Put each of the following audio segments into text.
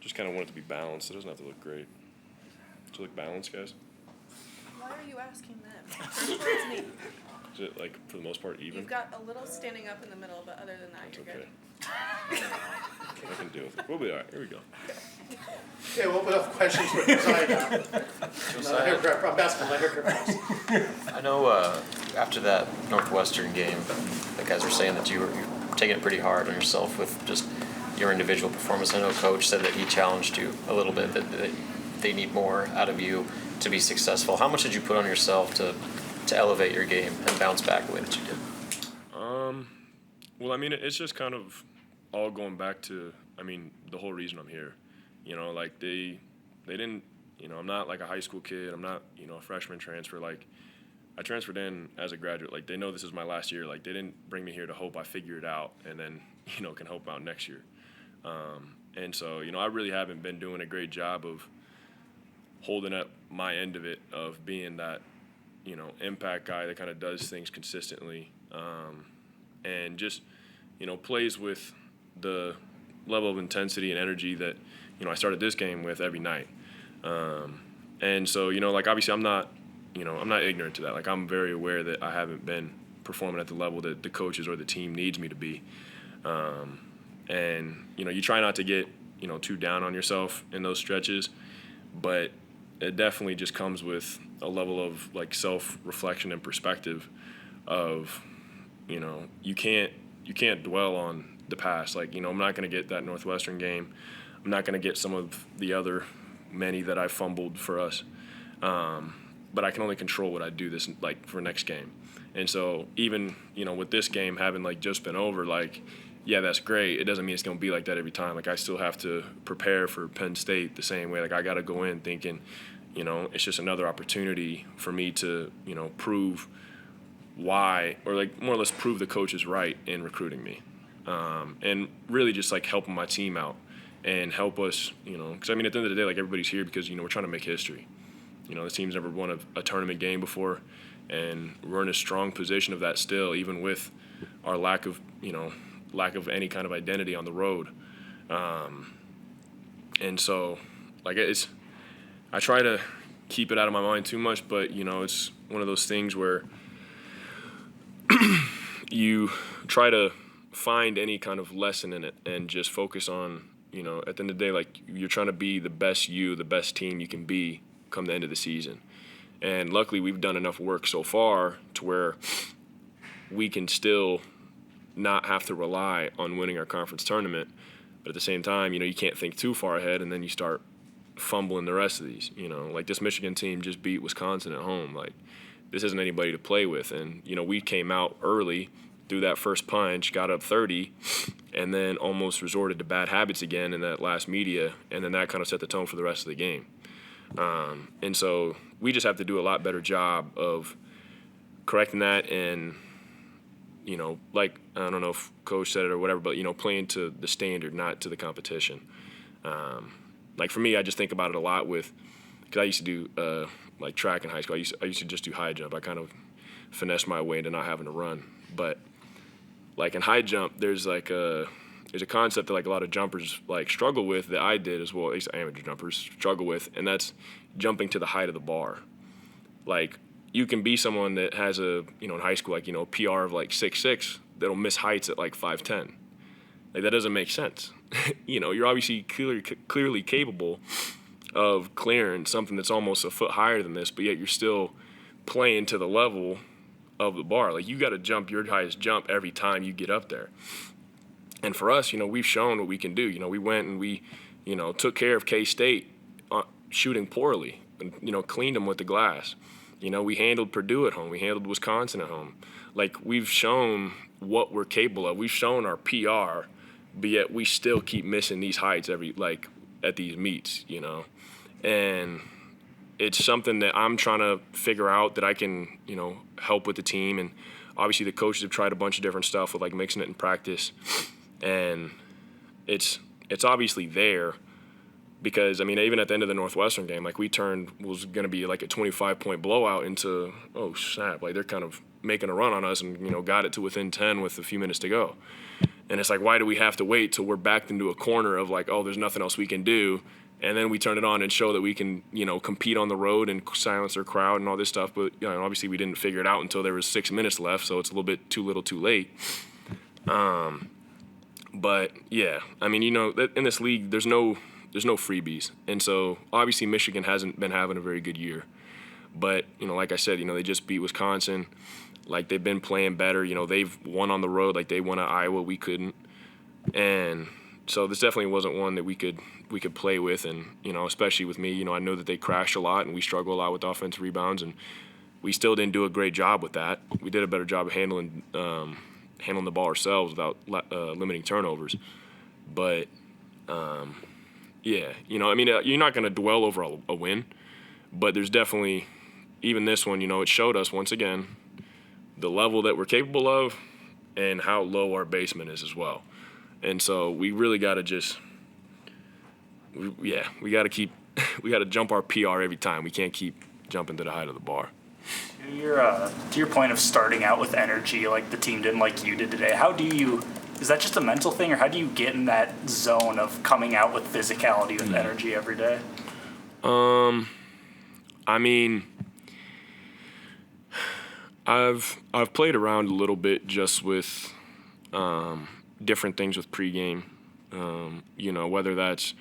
just kind of want it to be balanced. It doesn't have to look great. Does it look balanced, guys? Why are you asking them? Towards me. Is it, like, for the most part, even? You've got a little standing up in the middle, but other than that, That's you're okay. good. I can deal with it. We'll be all right. Here we go. Okay, we'll open up questions for Josiah now. Josiah, basketball, let her grab us. I know after that Northwestern game, the guys were saying that you're taking it pretty hard on yourself with just your individual performance. I know Coach said that he challenged you a little bit, that they need more out of you to be successful. How much did you put on yourself to elevate your game and bounce back the way that you did? Well, I mean, it's just kind of all going back to, I mean, the whole reason I'm here. You know, like they didn't, you know, I'm not like a high school kid. I'm not, you know, a freshman transfer. Like, I transferred in as a graduate. Like, they know this is my last year. Like, they didn't bring me here to hope I figure it out and then, you know, can hope out next year. And so, you know, I really haven't been doing a great job of holding up my end of it, of being that, you know, impact guy that kind of does things consistently, and just, you know, plays with the level of intensity and energy that, you know, I started this game with every night. And so, you know, like, obviously I'm not ignorant to that. Like, I'm very aware that I haven't been performing at the level that the coaches or the team needs me to be. And, you know, you try not to get, you know, too down on yourself in those stretches, but it definitely just comes with a level of, like, self-reflection and perspective of, you know, you can't dwell on the past. Like, you know, I'm not going to get that Northwestern game. I'm not going to get some of the other many that I fumbled for us. But I can only control what I do this, like, for next game. And so even, you know, with this game having, like, just been over, like, yeah, that's great. It doesn't mean it's going to be like that every time. Like, I still have to prepare for Penn State the same way. Like, I got to go in thinking, you know, it's just another opportunity for me to, you know, prove why, or, like, more or less prove the coach is right in recruiting me. And really just, like, helping my team out and help us, you know, because, I mean, at the end of the day, like, everybody's here because, you know, we're trying to make history. You know, this team's never won a tournament game before, and we're in a strong position of that still, even with our lack of any kind of identity on the road. And so, like, I try to keep it out of my mind too much, but, you know, it's one of those things where you try to find any kind of lesson in it and just focus on, you know, at the end of the day, like, you're trying to be the best you, the best team you can be come the end of the season. And luckily we've done enough work so far to where we can still not have to rely on winning our conference tournament. But at the same time, you know, you can't think too far ahead and then you start fumbling the rest of these. You know, like, this Michigan team just beat Wisconsin at home. Like, this isn't anybody to play with. And, you know, we came out early, threw that first punch, got up 30, and then almost resorted to bad habits again in that last media, and then that kind of set the tone for the rest of the game. And so we just have to do a lot better job of correcting that and, you know, like, I don't know if Coach said it or whatever, but, you know, playing to the standard, not to the competition. Like, for me, I just think about it a lot with, because I used to do, like, track in high school. I used to just do high jump. I kind of finessed my way into not having to run. But, like, in high jump, there's a concept that, like, a lot of jumpers, like, struggle with, that I did as well, at least amateur jumpers struggle with, and that's jumping to the height of the bar. Like, you can be someone that has a, you know, in high school, like, you know, PR of, like, 6'6", that'll miss heights at, like, 5'10". Like, that doesn't make sense. You know, you're obviously clearly capable of clearing something that's almost a foot higher than this, but yet you're still playing to the level of the bar. Like, you got to jump your highest jump every time you get up there. And for us, you know, we've shown what we can do. You know, we went and we, you know, took care of K-State shooting poorly and, you know, cleaned them with the glass. You know, we handled Purdue at home. We handled Wisconsin at home. Like, we've shown what we're capable of. We've shown our PR, but yet we still keep missing these heights at these meets, you know. And it's something that I'm trying to figure out that I can, you know, help with the team. And obviously the coaches have tried a bunch of different stuff with, like, mixing it in practice. And it's obviously there because, I mean, even at the end of the Northwestern game, like, was going to be like a 25-point blowout into, oh, snap, like, they're kind of making a run on us and, you know, got it to within 10 with a few minutes to go. And it's like, why do we have to wait till we're backed into a corner of like, oh, there's nothing else we can do? And then we turn it on and show that we can, compete on the road and silence their crowd and all this stuff. But, obviously we didn't figure it out until there was 6 minutes left, so it's a little bit too little too late. But, yeah, I mean, in this league, there's no freebies. And so, obviously, Michigan hasn't been having a very good year. But, like I said, they just beat Wisconsin. Like, they've been playing better. They've won on the road. Like, they won at Iowa. We couldn't. And so this definitely wasn't one that we could play with. And, especially with me, I know that they crash a lot and we struggle a lot with offensive rebounds. And we still didn't do a great job with that. We did a better job of handling the ball ourselves without limiting turnovers. But, yeah, you're not going to dwell over a win. But there's definitely, even this one, it showed us once again the level that we're capable of and how low our basement is as well. And so we really got to we got to jump our PR every time. We can't keep jumping to the height of the bar. To your point of starting out with energy, like the team didn't like you did today, is that just a mental thing, or how do you get in that zone of coming out with physicality with energy every day? I mean, I've played around a little bit just with different things with pregame, whether that's,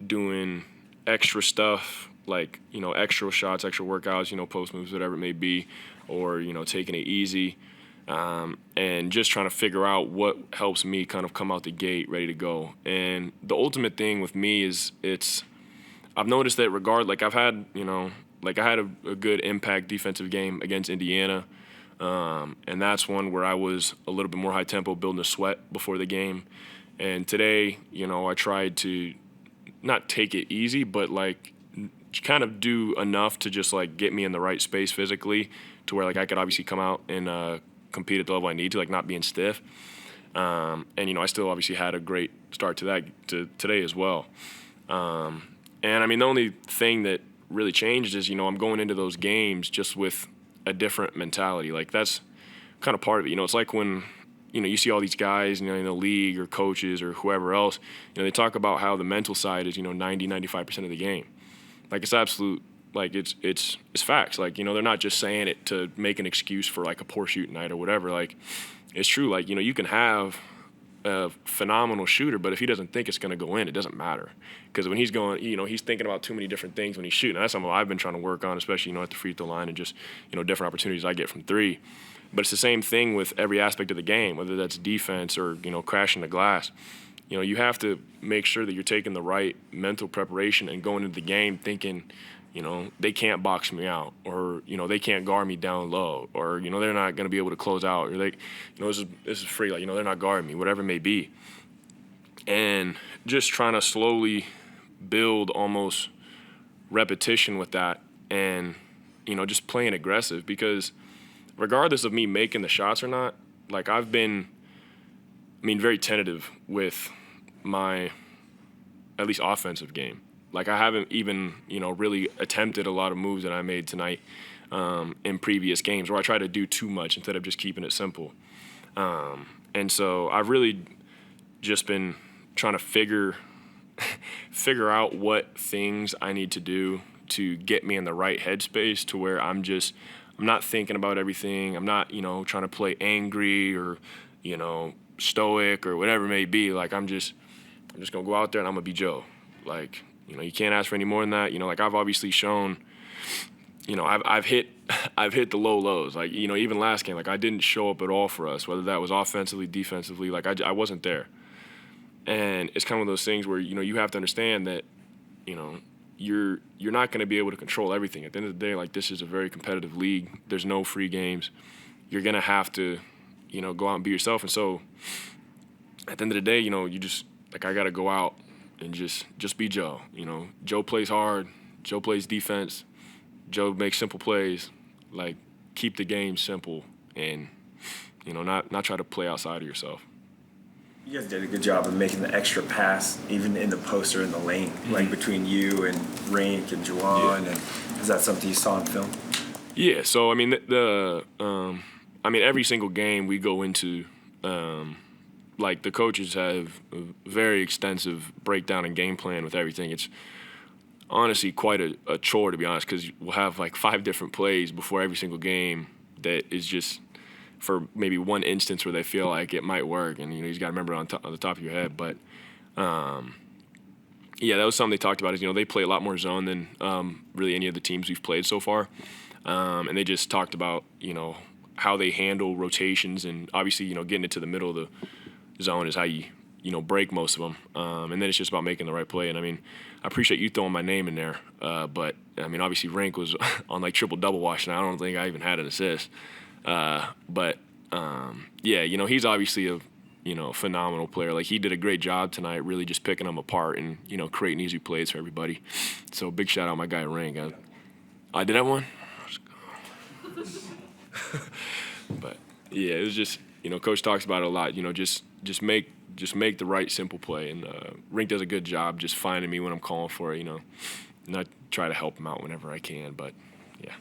doing extra stuff like, extra shots, extra workouts, post moves, whatever it may be, or, taking it easy, and just trying to figure out what helps me kind of come out the gate ready to go. And the ultimate thing with me is I've noticed that I've had, I had a good impact defensive game against Indiana. And that's one where I was a little bit more high tempo, building a sweat before the game. And today, I tried to not take it easy, but kind of do enough to just get me in the right space physically to where I could obviously come out and compete at the level I need to, not being stiff. And, I still obviously had a great start to today as well. And I mean, the only thing that really changed is, I'm going into those games just with a different mentality. That's kind of part of it. It's like when, you see all these guys, in the league or coaches or whoever else, they talk about how the mental side is, 90, 95% of the game. It's absolute, it's facts. They're not just saying it to make an excuse for a poor shooting night or whatever. It's true. You can have a phenomenal shooter, but if he doesn't think it's going to go in, it doesn't matter. Because when he's going, he's thinking about too many different things when he's shooting. And that's something I've been trying to work on, especially, at the free throw line and just, different opportunities I get from three. But it's the same thing with every aspect of the game, whether that's defense or, crashing the glass. You have to make sure that you're taking the right mental preparation and going into the game thinking, they can't box me out, or, they can't guard me down low, or, they're not going to be able to close out, or this is free, they're not guarding me, whatever it may be. And just trying to slowly build almost repetition with that and, just playing aggressive, because regardless of me making the shots or not, I've been, very tentative with my, at least offensive game. I haven't even, really attempted a lot of moves that I made tonight in previous games, where I try to do too much instead of just keeping it simple. And so I've really just been trying to figure out what things I need to do to get me in the right headspace to where I'm not thinking about everything. I'm not, trying to play angry or, stoic or whatever it may be. I'm just going to go out there and I'm going to be Joe. You can't ask for any more than that. I've obviously shown, I've hit the low lows. Even last game, I didn't show up at all for us, whether that was offensively, defensively. I wasn't there. And it's kind of those things where, you have to understand that, you're not going to be able to control everything. At the end of the day, this is a very competitive league. There's no free games. You're going to have to, go out and be yourself. And so at the end of the day, you just, I got to go out and just be Joe. Joe plays hard. Joe plays defense. Joe makes simple plays. Keep the game simple and, not try to play outside of yourself. You guys did a good job of making the extra pass, even in the post or in the lane, between you and Rink and Juwan. Yeah. And is that something you saw in film? Yeah. So every single game we go into, like the coaches have a very extensive breakdown and game plan with everything. It's honestly quite a chore, to be honest, because we'll have like 5 different plays before every single game that is just for maybe one instance where they feel like it might work, and you just got to remember on the top of your head. But yeah, that was something they talked about. Is they play a lot more zone than really any of the teams we've played so far, and they just talked about how they handle rotations, and obviously getting it to the middle of the zone is how you break most of them, and then it's just about making the right play. And I appreciate you throwing my name in there, but obviously Rank was on like triple-double watch, and I don't think I even had an assist. But yeah, he's obviously a phenomenal player. Like, he did a great job tonight, really just picking them apart and creating easy plays for everybody. So big shout out my guy Rank. I did that one. But yeah, it was just Coach talks about it a lot. Just make the right simple play, and Rink does a good job just finding me when I'm calling for it. And I try to help him out whenever I can. But yeah.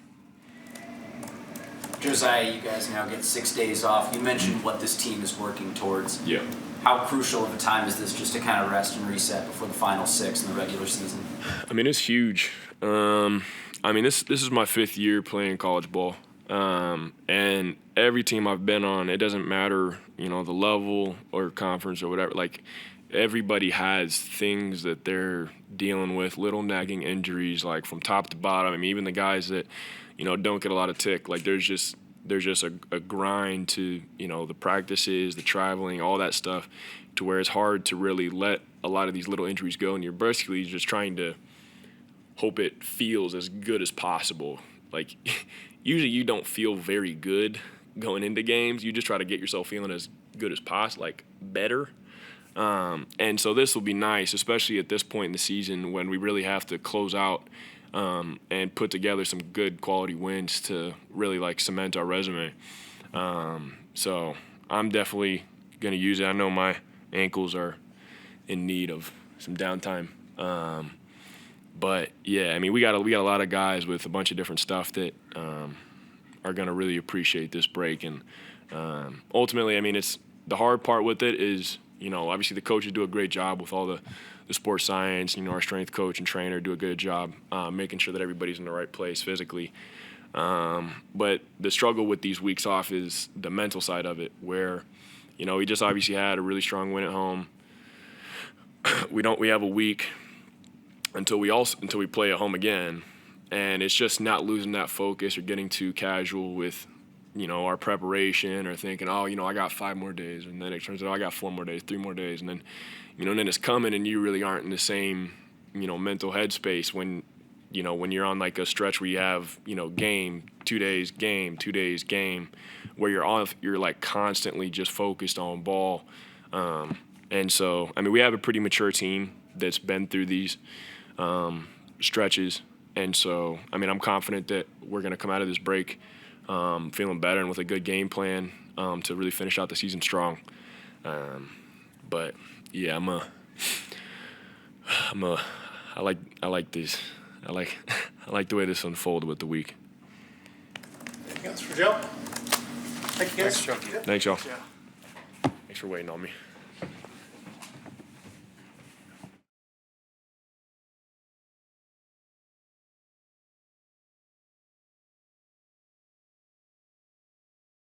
Josiah, you guys now get 6 days off. You mentioned what this team is working towards. Yeah. How crucial of a time is this just to kind of rest and reset before the final 6 in the regular season? It's huge. This is my 5th year playing college ball. And every team I've been on, it doesn't matter, the level or conference or whatever, like, everybody has things that they're dealing with, little nagging injuries, like from top to bottom. Even the guys that, don't get a lot of tick, like there's just a grind to, the practices, the traveling, all that stuff, to where it's hard to really let a lot of these little injuries go. And you're basically just trying to hope it feels as good as possible. Like, usually you don't feel very good going into games. You just try to get yourself feeling as good as possible, like better. And so this will be nice, especially at this point in the season when we really have to close out and put together some good quality wins to really like cement our resume. So I'm definitely going to use it. I know my ankles are in need of some downtime. But yeah, we got a lot of guys with a bunch of different stuff that are going to really appreciate this break. And ultimately, it's the hard part with it is, obviously the coaches do a great job with all the sports science. Our strength coach and trainer do a good job making sure that everybody's in the right place physically. But the struggle with these weeks off is the mental side of it, where, we just obviously had a really strong win at home. We have a week until we play at home again, and it's just not losing that focus or getting too casual with our preparation, or thinking, I got 5 more days, and then it turns out I got 4 more days, 3 more days, and then then it's coming, and you really aren't in the same mental headspace when you're on like a stretch where you have game 2 days, game 2 days, game, where you're like constantly just focused on ball. And so we have a pretty mature team that's been through these stretches, and so I'm confident that we're going to come out of this break feeling better and with a good game plan to really finish out the season strong. But yeah, I like this. I like the way this unfolded with the week. Anything else for Joe? Thank you, guys. Thanks, y'all. Thanks for waiting on me.